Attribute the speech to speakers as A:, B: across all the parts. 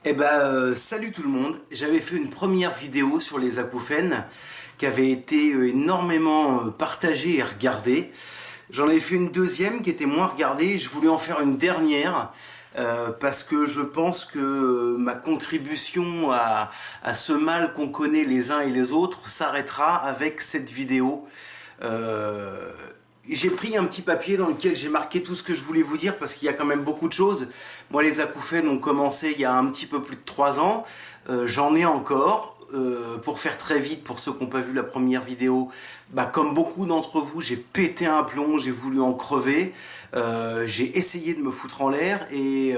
A: Salut tout le monde. J'avais fait une première vidéo sur les acouphènes qui avait été énormément partagée et regardée. J'en avais fait une deuxième qui était moins regardée. Je voulais en faire une dernière parce que je pense que ma contribution à ce mal qu'on connaît les uns et les autres s'arrêtera avec cette vidéo. J'ai pris un petit papier dans lequel j'ai marqué tout ce que je voulais vous dire parce qu'il y a quand même beaucoup de choses. Moi, les acouphènes ont commencé il y a un petit peu plus de 3 ans. J'en ai encore. Pour faire très vite, pour ceux qui n'ont pas vu la première vidéo, comme beaucoup d'entre vous, j'ai pété un plomb, j'ai voulu en crever. J'ai essayé de me foutre en l'air et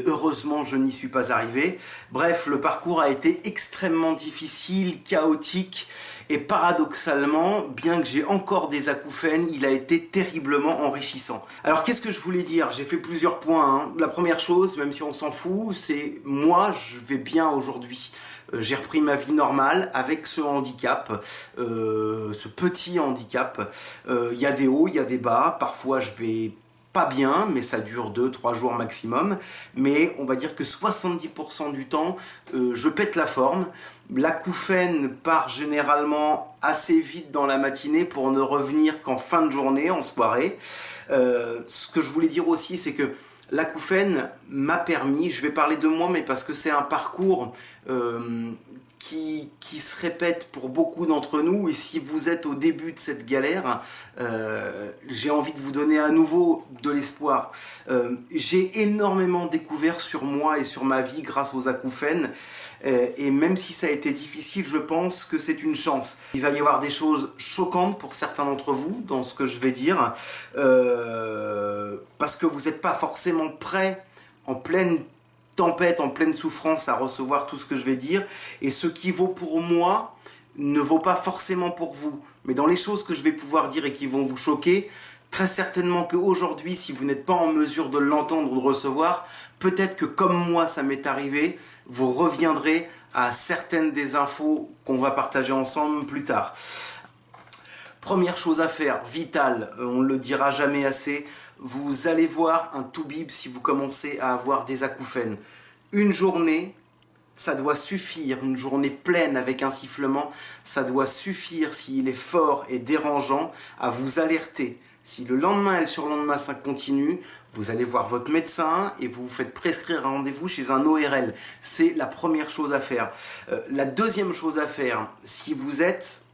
A: heureusement, je n'y suis pas arrivé. Bref, le parcours a été extrêmement difficile, chaotique. Et paradoxalement, bien que j'ai encore des acouphènes, il a été terriblement enrichissant. Alors qu'est-ce que je voulais dire? J'ai fait plusieurs points. La première chose, même si on s'en fout, c'est moi, je vais bien aujourd'hui. J'ai repris ma vie normale avec ce handicap, ce petit handicap. Il y a des hauts, il y a des bas. Parfois, je vais pas bien, mais ça dure 2-3 jours maximum. Mais on va dire que 70% du temps, je pète la forme. L'acouphène part généralement assez vite dans la matinée pour ne revenir qu'en fin de journée, en soirée. Ce que je voulais dire aussi, c'est que l'acouphène m'a permis, je vais parler de moi, mais parce que c'est un parcours qui se répète pour beaucoup d'entre nous, et si vous êtes au début de cette galère, j'ai envie de vous donner à nouveau de l'espoir. J'ai énormément découvert sur moi et sur ma vie grâce aux acouphènes, et même si ça a été difficile, je pense que c'est une chance. Il va y avoir des choses choquantes pour certains d'entre vous dans ce que je vais dire, parce que vous n'êtes pas forcément prêts en pleine tempête, en pleine souffrance à recevoir tout ce que je vais dire, et ce qui vaut pour moi ne vaut pas forcément pour vous, mais dans les choses que je vais pouvoir dire et qui vont vous choquer, très certainement qu'aujourd'hui, si vous n'êtes pas en mesure de l'entendre ou de recevoir, peut-être que comme moi ça m'est arrivé, vous reviendrez à certaines des infos qu'on va partager ensemble plus tard. Première chose à faire, vitale, on ne le dira jamais assez, vous allez voir un toubib si vous commencez à avoir des acouphènes. Une journée, ça doit suffire, une journée pleine avec un sifflement, ça doit suffire s'il est fort et dérangeant à vous alerter. Si le lendemain et le surlendemain ça continue, vous allez voir votre médecin et vous vous faites prescrire un rendez-vous chez un ORL. C'est la première chose à faire. La deuxième chose à faire, si vous êtes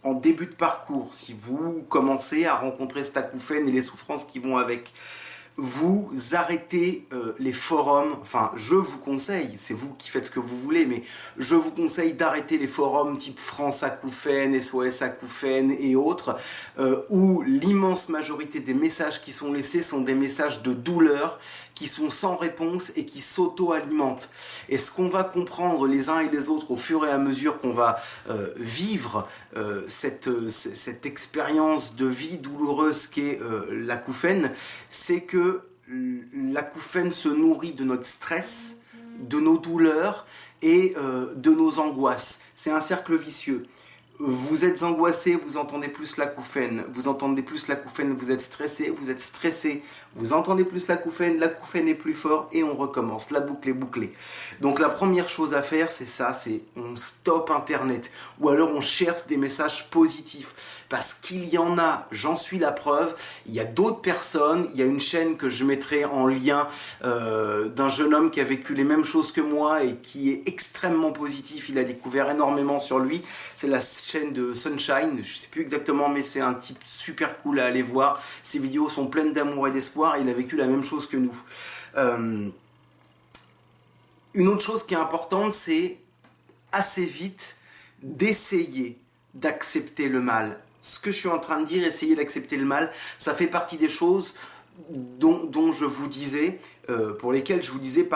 A: en début de parcours, si vous commencez à rencontrer cet acouphène et les souffrances qui vont avec, vous arrêtez les forums, enfin je vous conseille, c'est vous qui faites ce que vous voulez, mais je vous conseille d'arrêter les forums type France Acouphène, SOS Acouphène et autres, où l'immense majorité des messages qui sont laissés sont des messages de douleur, qui sont sans réponse et qui s'auto-alimentent. Et ce qu'on va comprendre les uns et les autres au fur et à mesure qu'on va vivre cette expérience de vie douloureuse qu'est l'acouphène, c'est que l'acouphène se nourrit de notre stress, de nos douleurs et de nos angoisses. C'est un cercle vicieux. Vous êtes angoissé, vous entendez plus l'acouphène. Vous entendez plus l'acouphène, vous êtes stressé, vous entendez plus l'acouphène est plus fort et on recommence. La boucle est bouclée. Donc la première chose à faire, c'est ça, c'est on stoppe Internet. Ou alors on cherche des messages positifs. Parce qu'il y en a, j'en suis la preuve. Il y a d'autres personnes, il y a une chaîne que je mettrai en lien d'un jeune homme qui a vécu les mêmes choses que moi et qui est extrêmement positif. Il a découvert énormément sur lui. C'est la chaîne de Sunshine, je sais plus exactement, mais c'est un type super cool à aller voir. Ses vidéos sont pleines d'amour et d'espoir et il a vécu la même chose que nous. Une autre chose qui est importante, c'est assez vite d'essayer d'accepter le mal. Ce que je suis en train de dire, essayer d'accepter le mal, ça fait partie des choses dont je vous disais, pour lesquelles je vous disais,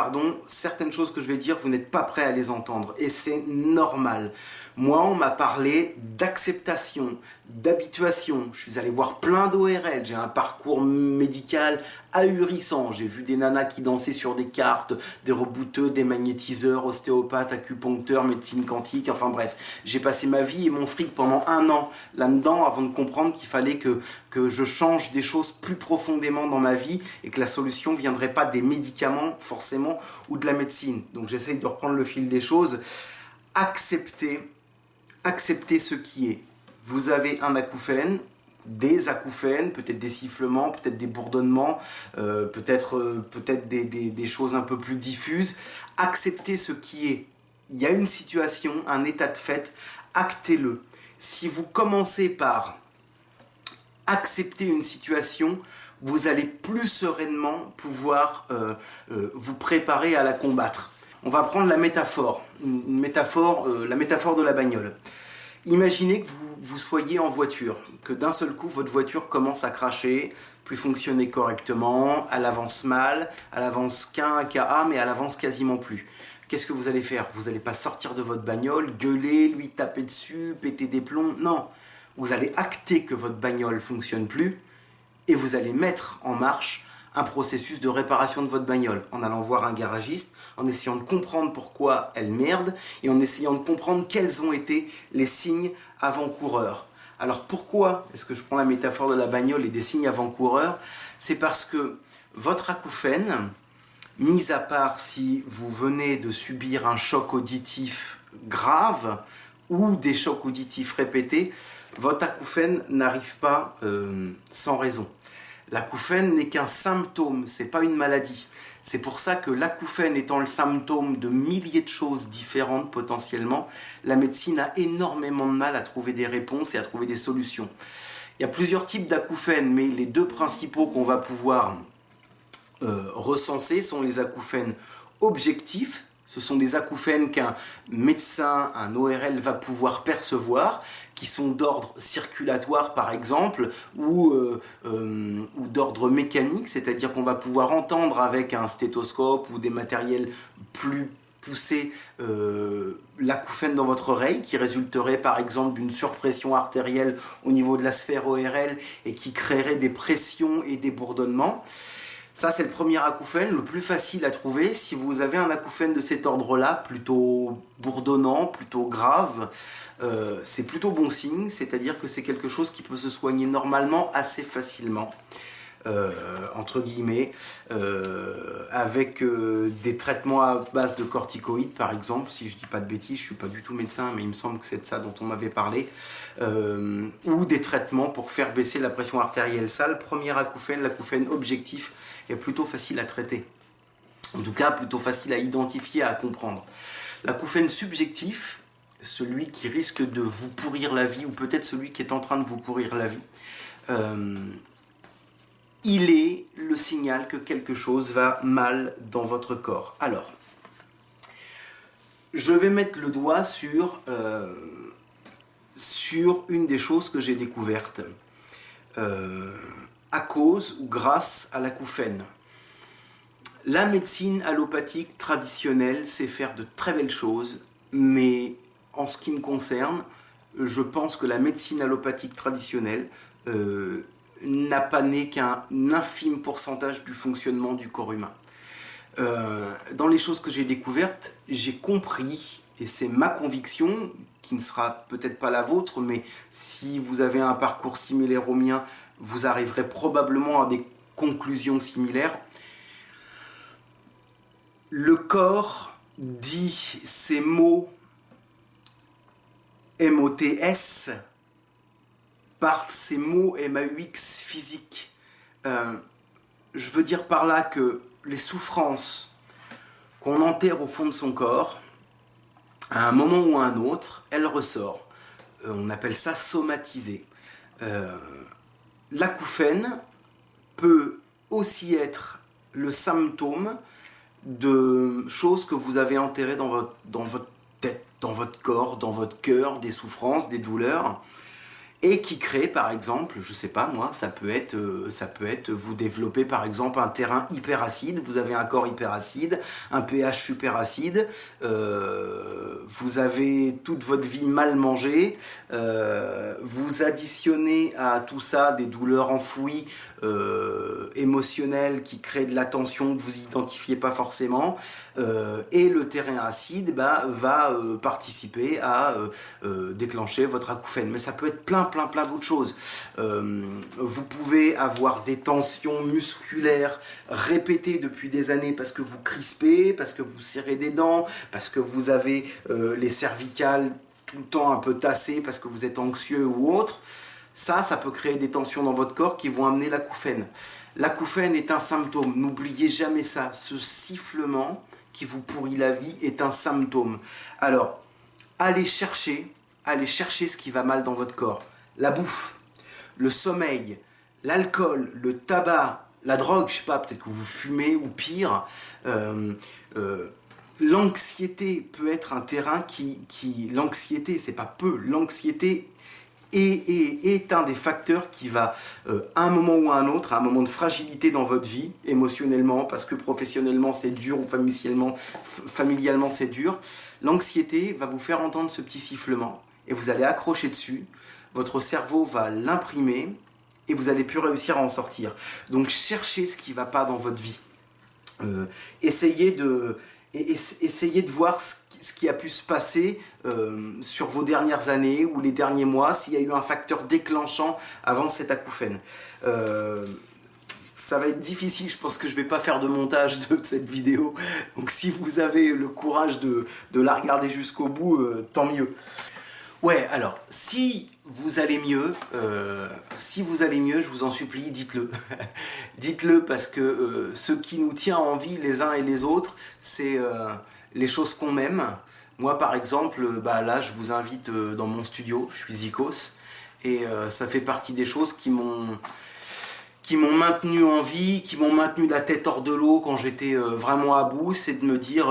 A: certaines choses que je vais dire, vous n'êtes pas prêt à les entendre. Et c'est normal. Moi, on m'a parlé d'acceptation, d'habituation. Je suis allé voir plein d'ORL. J'ai un parcours médical ahurissant. J'ai vu des nanas qui dansaient sur des cartes, des rebouteux, des magnétiseurs, ostéopathes, acupuncteurs, médecine quantique, enfin bref. J'ai passé ma vie et mon fric pendant 1 an là-dedans avant de comprendre qu'il fallait que je change des choses plus profondément dans ma vie et que la solution ne viendrait pas des médicaments forcément ou de la médecine. Donc j'essaye de reprendre le fil des choses. Acceptez ce qui est. Vous avez un acouphène, des acouphènes, peut-être des sifflements, peut-être des bourdonnements, peut-être des choses un peu plus diffuses. Acceptez ce qui est. Il y a une situation, un état de fait, actez-le. Si vous commencez par accepter une situation, vous allez plus sereinement pouvoir vous préparer à la combattre. On va prendre la métaphore, la métaphore de la bagnole. Imaginez que vous soyez en voiture, que d'un seul coup votre voiture commence à cracher, plus fonctionner correctement, elle avance mal, elle avance qu'un kA, mais elle avance quasiment plus. Qu'est-ce que vous allez faire? Vous n'allez pas sortir de votre bagnole, gueuler, lui taper dessus, péter des plombs, non. Vous allez acter que votre bagnole ne fonctionne plus et vous allez mettre en marche un processus de réparation de votre bagnole en allant voir un garagiste, en essayant de comprendre pourquoi elle merde et en essayant de comprendre quels ont été les signes avant-coureurs. Alors pourquoi est-ce que je prends la métaphore de la bagnole et des signes avant-coureurs? C'est parce que votre acouphène, mis à part si vous venez de subir un choc auditif grave ou des chocs auditifs répétés, votre acouphène n'arrive pas sans raison. L'acouphène n'est qu'un symptôme, ce n'est pas une maladie. C'est pour ça que l'acouphène étant le symptôme de milliers de choses différentes potentiellement, la médecine a énormément de mal à trouver des réponses et à trouver des solutions. Il y a plusieurs types d'acouphènes, mais les deux principaux qu'on va pouvoir recenser sont les acouphènes objectifs. Ce sont des acouphènes qu'un médecin, un ORL va pouvoir percevoir, qui sont d'ordre circulatoire par exemple, ou d'ordre mécanique, c'est-à-dire qu'on va pouvoir entendre avec un stéthoscope ou des matériels plus poussés l'acouphène dans votre oreille, qui résulterait par exemple d'une surpression artérielle au niveau de la sphère ORL et qui créerait des pressions et des bourdonnements. Ça, c'est le premier acouphène, le plus facile à trouver. Si vous avez un acouphène de cet ordre-là, plutôt bourdonnant, plutôt grave, c'est plutôt bon signe, c'est-à-dire que c'est quelque chose qui peut se soigner normalement assez facilement, entre guillemets, avec des traitements à base de corticoïdes, par exemple, si je ne dis pas de bêtises, je ne suis pas du tout médecin, mais il me semble que c'est de ça dont on m'avait parlé, ou des traitements pour faire baisser la pression artérielle. Ça, le premier acouphène, l'acouphène objectif, est plutôt facile à traiter. En tout cas, plutôt facile à identifier, à comprendre. L'acouphène subjectif, celui qui risque de vous pourrir la vie, ou peut-être celui qui est en train de vous pourrir la vie, il est le signal que quelque chose va mal dans votre corps. Alors, je vais mettre le doigt sur une des choses que j'ai découvertes. À cause ou grâce à l'acouphène. La médecine allopathique traditionnelle sait faire de très belles choses, mais en ce qui me concerne, je pense que la médecine allopathique traditionnelle n'a pas né qu'un infime pourcentage du fonctionnement du corps humain. Dans les choses que j'ai découvertes, j'ai compris, et c'est ma conviction, qui ne sera peut-être pas la vôtre, mais si vous avez un parcours similaire au mien, vous arriverez probablement à des conclusions similaires. Le corps dit ces mots MOTS par ces mots MAUX physiques. Je veux dire par là que les souffrances qu'on enterre au fond de son corps, à un moment ou à un autre, elles ressortent. On appelle ça somatiser. L'acouphène peut aussi être le symptôme de choses que vous avez enterrées dans votre tête, dans votre corps, dans votre cœur, des souffrances, des douleurs, et qui crée par exemple, je sais pas moi, ça peut être vous développez par exemple un terrain hyperacide, vous avez un corps hyperacide, un pH superacide, vous avez toute votre vie mal mangée, vous additionnez à tout ça des douleurs enfouies, émotionnelles qui créent de la tension que vous n'identifiez pas forcément, et le terrain acide va participer à déclencher votre acouphène. Mais ça peut être plein plein d'autres choses. Vous pouvez avoir des tensions musculaires répétées depuis des années parce que vous crispez, parce que vous serrez des dents, parce que vous avez les cervicales tout le temps un peu tassées, parce que vous êtes anxieux ou autre. Ça peut créer des tensions dans votre corps qui vont amener l'acouphène. L'acouphène est un symptôme, n'oubliez jamais ça. Ce sifflement qui vous pourrit la vie est un symptôme. Alors, allez chercher ce qui va mal dans votre corps. La bouffe, le sommeil, l'alcool, le tabac, la drogue, je sais pas, peut-être que vous fumez ou pire. L'anxiété peut être un terrain l'anxiété, c'est pas peu, l'anxiété est un des facteurs qui va, à un moment ou à un autre, à un moment de fragilité dans votre vie, émotionnellement, parce que professionnellement c'est dur ou familialement c'est dur, l'anxiété va vous faire entendre ce petit sifflement et vous allez accrocher dessus, votre cerveau va l'imprimer et vous n'allez plus réussir à en sortir. Donc cherchez ce qui ne va pas dans votre vie. Essayez de voir ce qui a pu se passer sur vos dernières années ou les derniers mois, s'il y a eu un facteur déclenchant avant cet acouphène. Ça va être difficile, je pense que je ne vais pas faire de montage de cette vidéo, donc si vous avez le courage de la regarder jusqu'au bout, tant mieux. Ouais, alors, si vous allez mieux, je vous en supplie, dites-le. Dites-le parce que ce qui nous tient en vie les uns et les autres, c'est les choses qu'on aime. Moi, par exemple, là, je vous invite dans mon studio, je suis Zikos, et ça fait partie des choses qui m'ont maintenu en vie, qui m'ont maintenu la tête hors de l'eau quand j'étais vraiment à bout, c'est de me dire,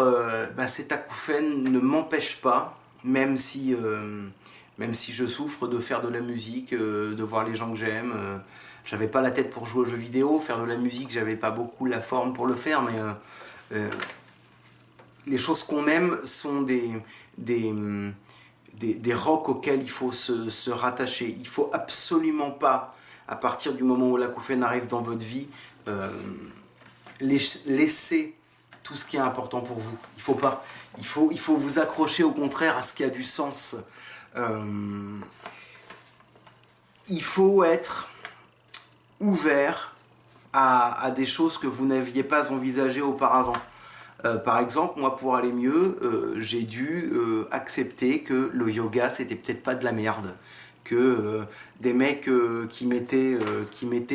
A: cet acouphène ne m'empêche pas, même si je souffre, de faire de la musique, de voir les gens que j'aime. J'avais pas la tête pour jouer aux jeux vidéo, faire de la musique, j'avais pas beaucoup la forme pour le faire, mais les choses qu'on aime sont des rocs auxquels il faut se rattacher. Il faut absolument pas, à partir du moment où l'acouphène arrive dans votre vie, laisser tout ce qui est important pour vous. Il faut pas. Il faut vous accrocher au contraire à ce qui a du sens. Il faut être ouvert à des choses que vous n'aviez pas envisagées auparavant. Par exemple, moi, pour aller mieux, j'ai dû accepter que le yoga, c'était peut-être pas de la merde. Que des mecs qui mettaient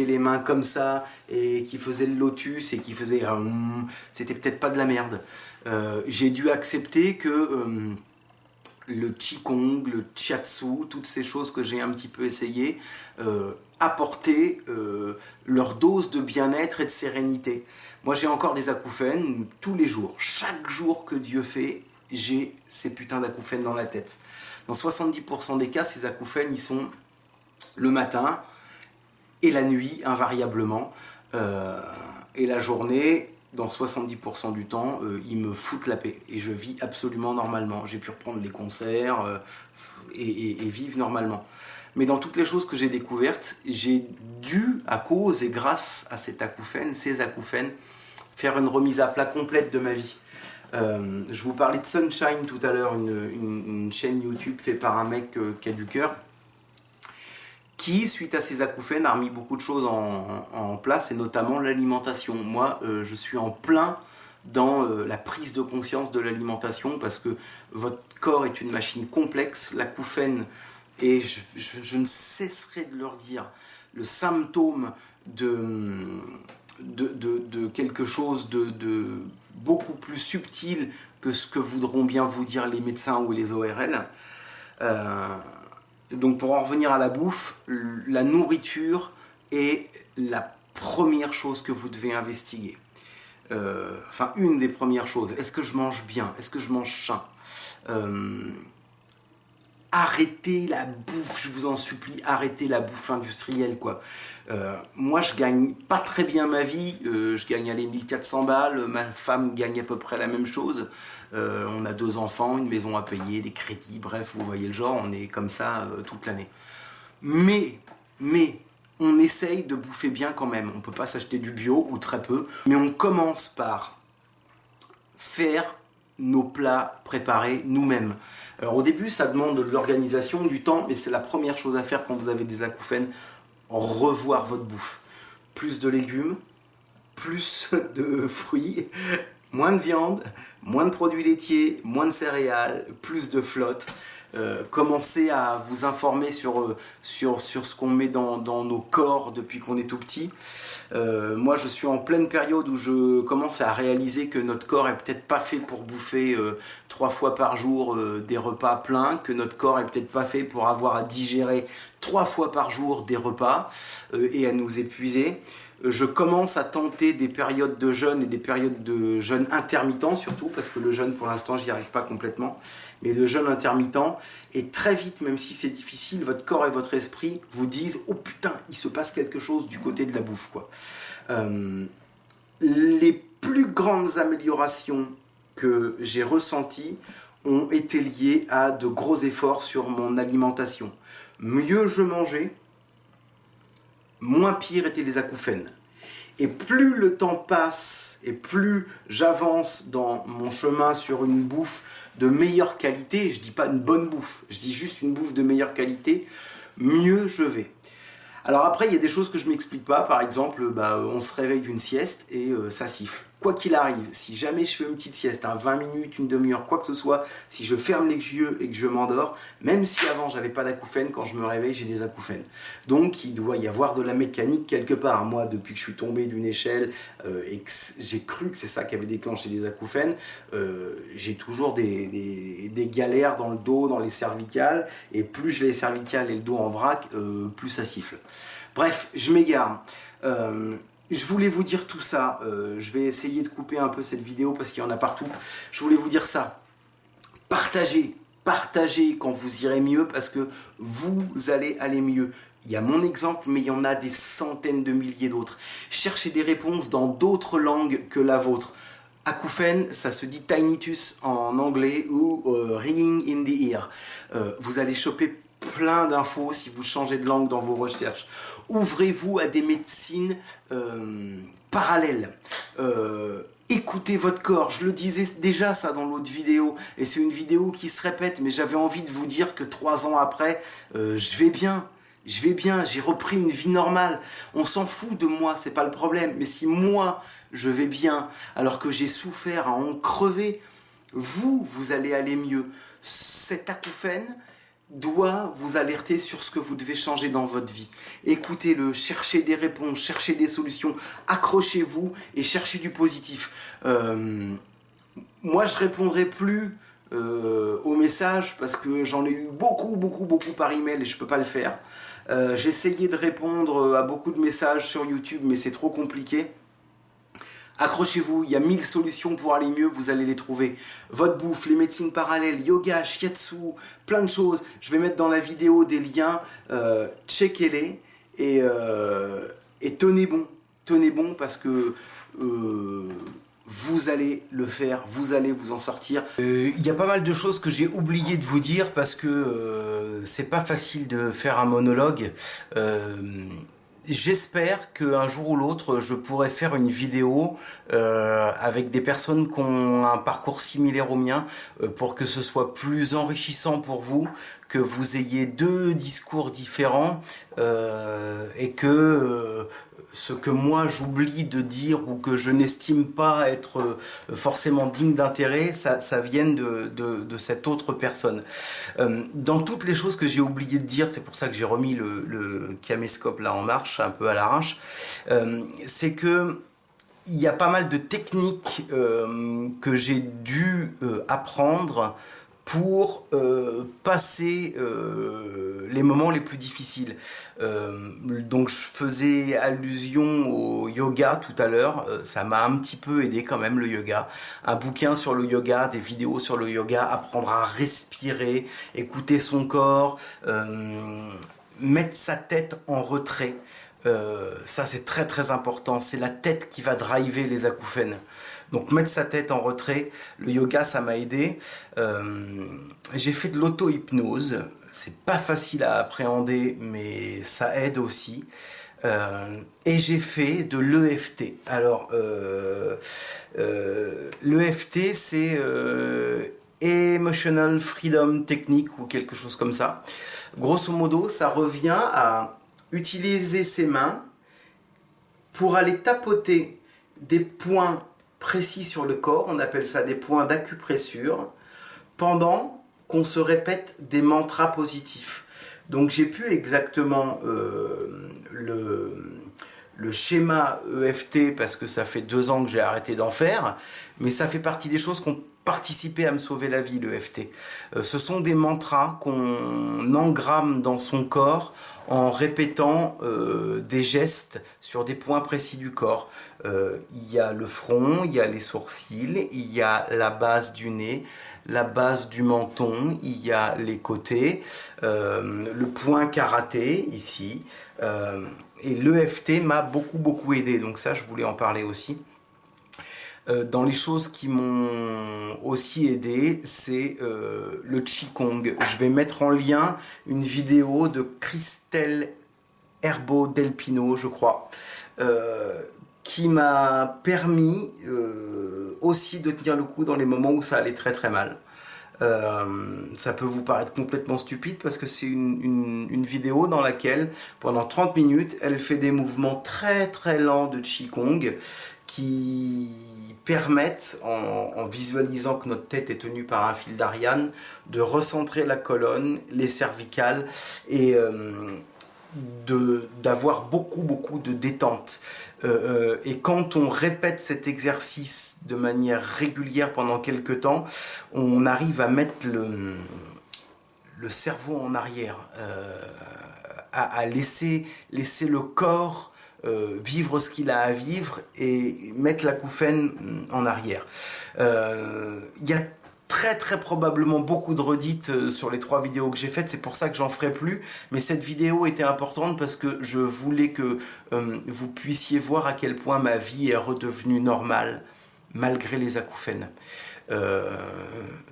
A: les mains comme ça et qui faisaient le lotus et qui faisaient c'était peut-être pas de la merde. J'ai dû accepter que le qigong, le shiatsu, toutes ces choses que j'ai un petit peu essayées, apportaient leur dose de bien-être et de sérénité. Moi, j'ai encore des acouphènes tous les jours. Chaque jour que Dieu fait, j'ai ces putains d'acouphènes dans la tête. Dans 70% des cas, ces acouphènes, ils sont le matin et la nuit, invariablement. Et la journée, dans 70% du temps, ils me foutent la paix. Et je vis absolument normalement. J'ai pu reprendre les concerts et vivre normalement. Mais dans toutes les choses que j'ai découvertes, j'ai dû, à cause et grâce à ces acouphènes, faire une remise à plat complète de ma vie. Je vous parlais de Sunshine tout à l'heure, une chaîne YouTube faite par un mec qui a du cœur, qui, suite à ses acouphènes, a remis beaucoup de choses en place, et notamment l'alimentation. Moi, je suis en plein dans la prise de conscience de l'alimentation, parce que votre corps est une machine complexe. L'acouphène, et je ne cesserai de leur dire, le symptôme de quelque chose de beaucoup plus subtil que ce que voudront bien vous dire les médecins ou les ORL. Donc pour en revenir à la bouffe, la nourriture est la première chose que vous devez investiguer. Enfin, une des premières choses. Est-ce que je mange bien? Est-ce que je mange sain? Arrêtez la bouffe, je vous en supplie, arrêtez la bouffe industrielle, quoi. Moi, je gagne pas très bien ma vie, je gagne les 1400 balles, ma femme gagne à peu près la même chose, on a 2 enfants, une maison à payer, des crédits, bref, vous voyez le genre, on est comme ça toute l'année. Mais, on essaye de bouffer bien quand même, on peut pas s'acheter du bio, ou très peu, mais on commence par faire nos plats préparés nous-mêmes. Alors au début, ça demande de l'organisation, du temps, mais c'est la première chose à faire quand vous avez des acouphènes, revoir votre bouffe. Plus de légumes, plus de fruits, moins de viande, moins de produits laitiers, moins de céréales, plus de flotte. Commencez à vous informer sur ce qu'on met dans nos corps depuis qu'on est tout petit. Moi, je suis en pleine période où je commence à réaliser que notre corps est peut-être pas fait pour bouffer 3 fois par jour des repas pleins, que notre corps est peut-être pas fait pour avoir à digérer 3 fois par jour des repas et à nous épuiser. Je commence à tenter des périodes de jeûne et des périodes de jeûne intermittent surtout, parce que le jeûne pour l'instant j'y arrive pas complètement, mais le jeûne intermittent, et très vite, même si c'est difficile, votre corps et votre esprit vous disent oh putain, il se passe quelque chose du côté de la bouffe quoi. Les plus grandes améliorations que j'ai ressenties ont été liées à de gros efforts sur mon alimentation. Mieux je mangeais, moins pire étaient les acouphènes. Et plus le temps passe et plus j'avance dans mon chemin sur une bouffe de meilleure qualité, je dis pas une bonne bouffe, je dis juste une bouffe de meilleure qualité, mieux je vais. Alors après, il y a des choses que je ne m'explique pas. Par exemple, on se réveille d'une sieste et ça siffle. Quoi qu'il arrive, si jamais je fais une petite sieste, 20 minutes, une demi-heure, quoi que ce soit, si je ferme les yeux et que je m'endors, même si avant j'avais pas d'acouphènes, quand je me réveille, j'ai des acouphènes. Donc il doit y avoir de la mécanique quelque part. Moi, depuis que je suis tombé d'une échelle et que j'ai cru que c'est ça qui avait déclenché les acouphènes, j'ai toujours des galères dans le dos, dans les cervicales, et plus j'ai les cervicales et le dos en vrac, plus ça siffle. Bref, je m'égare. Je voulais vous dire tout ça, je vais essayer de couper un peu cette vidéo parce qu'il y en a partout. Je voulais vous dire ça, partagez quand vous irez mieux parce que vous allez aller mieux. Il y a mon exemple, mais il y en a des centaines de milliers d'autres. Cherchez des réponses dans d'autres langues que la vôtre. Acouphène, ça se dit tinnitus en anglais ou ringing in the ear. Vous allez choper plein d'infos si vous changez de langue dans vos recherches. Ouvrez-vous à des médecines parallèles. Écoutez votre corps. Je le disais déjà ça dans l'autre vidéo, et c'est une vidéo qui se répète, mais j'avais envie de vous dire que 3 ans après, je vais bien, j'ai repris une vie normale. On s'en fout de moi, c'est pas le problème. Mais si moi, je vais bien, alors que j'ai souffert à en crever, vous allez aller mieux. Cet acouphène doit vous alerter sur ce que vous devez changer dans votre vie. Écoutez-le, cherchez des réponses, cherchez des solutions, accrochez-vous et cherchez du positif. Moi, je répondrai plus aux messages parce que j'en ai eu beaucoup par email et je peux pas le faire. J'ai essayé de répondre à beaucoup de messages sur YouTube, mais c'est trop compliqué. Accrochez-vous, il y a 1000 solutions pour aller mieux, vous allez les trouver. Votre bouffe, les médecines parallèles, yoga, shiatsu, plein de choses. Je vais mettre dans la vidéo des liens, checkez-les et tenez bon parce que vous allez le faire, vous allez vous en sortir. Il y a pas mal de choses que j'ai oublié de vous dire parce que c'est pas facile de faire un monologue. J'espère qu'un jour ou l'autre, je pourrai faire une vidéo avec des personnes qui ont un parcours similaire au mien pour que ce soit plus enrichissant pour vous, que vous ayez 2 discours différents et que ce que moi j'oublie de dire ou que je n'estime pas être forcément digne d'intérêt, ça vienne de cette autre personne. Dans toutes les choses que j'ai oublié de dire, c'est pour ça que j'ai remis le caméscope là en marche, un peu à l'arrache, c'est que il y a pas mal de techniques que j'ai dû apprendre pour passer les moments les plus difficiles. Donc je faisais allusion au yoga tout à l'heure, ça m'a un petit peu aidé quand même le yoga. Un bouquin sur le yoga, des vidéos sur le yoga, apprendre à respirer, écouter son corps, mettre sa tête en retrait. Ça c'est très important, c'est la tête qui va driver les acouphènes. Donc mettre sa tête en retrait, le yoga ça m'a aidé. J'ai fait de l'auto-hypnose, c'est pas facile à appréhender mais ça aide aussi. Et j'ai fait de l'EFT. Alors l'EFT c'est Emotional Freedom Technique ou quelque chose comme ça. Grosso modo, ça revient à utiliser ses mains pour aller tapoter des points précis sur le corps, on appelle ça des points d'acupressure, pendant qu'on se répète des mantras positifs. Donc j'ai plus exactement le schéma EFT parce que ça fait 2 ans que j'ai arrêté d'en faire, mais ça fait partie des choses qui ont participé à me sauver la vie, l'EFT. Ce sont des mantras qu'on engramme dans son corps en répétant des gestes sur des points précis du corps. Il y a le front, il y a les sourcils, il y a la base du nez, la base du menton, il y a les côtés, le point karaté ici. Et l'EFT m'a beaucoup aidé, donc ça je voulais en parler aussi. Dans les choses qui m'ont aussi aidé, c'est le Qigong. Je vais mettre en lien une vidéo de Christelle Herbeau Del Pino, je crois, qui m'a permis aussi de tenir le coup dans les moments où ça allait très mal. Ça peut vous paraître complètement stupide parce que c'est une vidéo dans laquelle pendant 30 minutes elle fait des mouvements très lents de Qigong qui permettent, en visualisant que notre tête est tenue par un fil d'Ariane, de recentrer la colonne, les cervicales et d'avoir beaucoup de détente. Et quand on répète cet exercice de manière régulière pendant quelques temps, on arrive à mettre le cerveau en arrière, à laisser le corps vivre ce qu'il a à vivre et mettre l'acouphène en arrière. Il y a très probablement beaucoup de redites sur les 3 vidéos que j'ai faites, c'est pour ça que j'en ferai plus, mais cette vidéo était importante parce que je voulais que vous puissiez voir à quel point ma vie est redevenue normale malgré les acouphènes.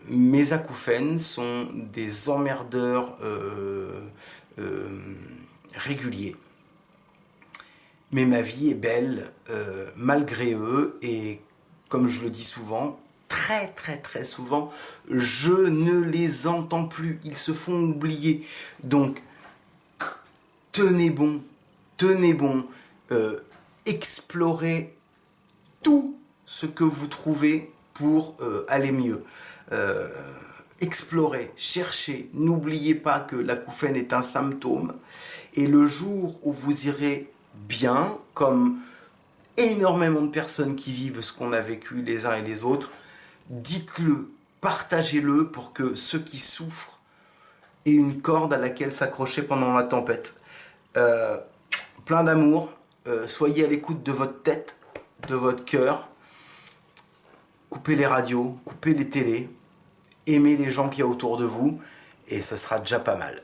A: Mes acouphènes sont des emmerdeurs réguliers. Mais ma vie est belle malgré eux, et comme je le dis souvent, très souvent, je ne les entends plus, ils se font oublier. Donc, tenez bon, explorez tout ce que vous trouvez pour aller mieux. Explorez, cherchez, n'oubliez pas que l'acouphène est un symptôme, et le jour où vous irez bien, comme énormément de personnes qui vivent ce qu'on a vécu les uns et les autres, dites-le, partagez-le pour que ceux qui souffrent aient une corde à laquelle s'accrocher pendant la tempête. Plein d'amour, soyez à l'écoute de votre tête, de votre cœur, coupez les radios, coupez les télés, aimez les gens qu'il y a autour de vous, et ce sera déjà pas mal.